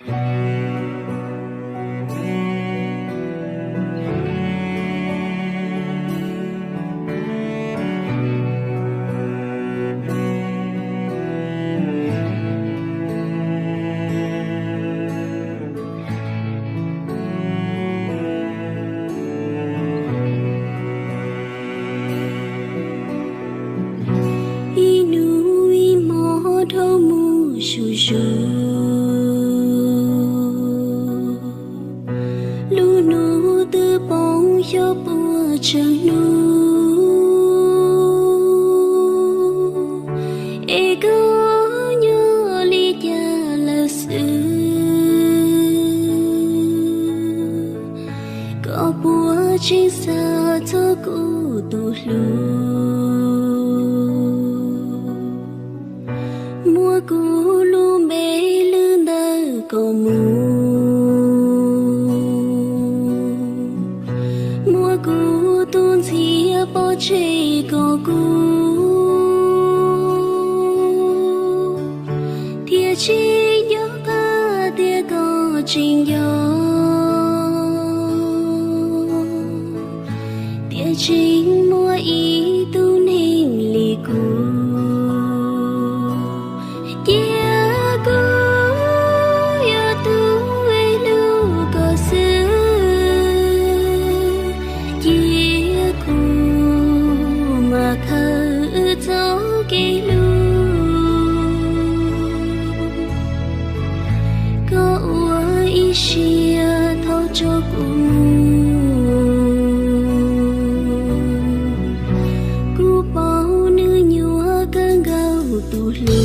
Shoo shoo, lu nu từ bóng gió bùa chẳng nu, e có nhớ lý gia là sự, có bùa trên xa thơ cụ tu lu. Mùa cũ lu mê lư nơ có mùa cũ tuôn xìa bỏ chê có cũ thia chi nhớ ca thia có trình gió thia chính mùa ý tu nên lì cũ. Chia thâu cho cũ bao nữ nhua cơn gạo tù lù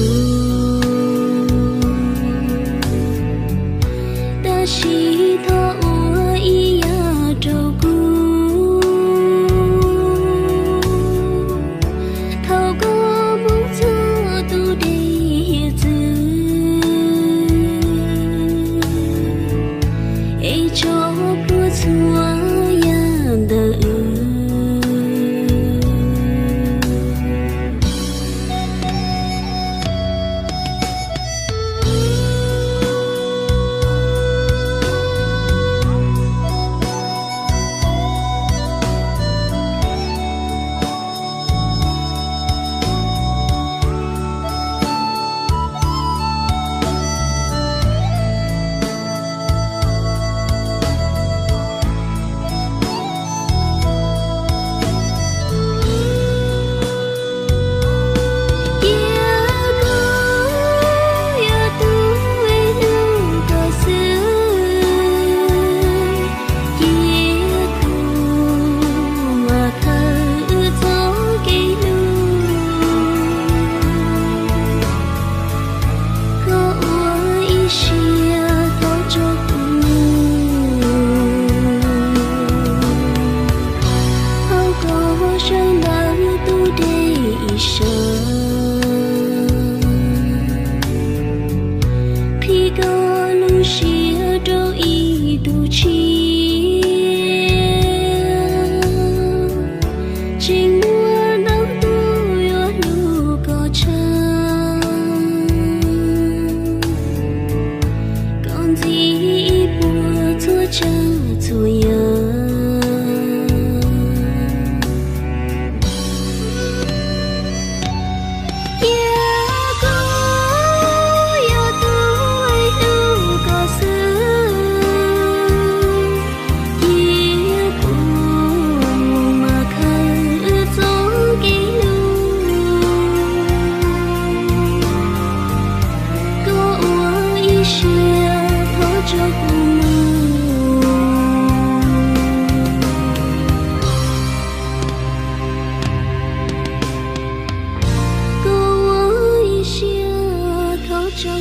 ta chỉ thọ ua ý ya trâu cũ thâu có muốn cho tu đi dư cho bữa xưa yang đợi cho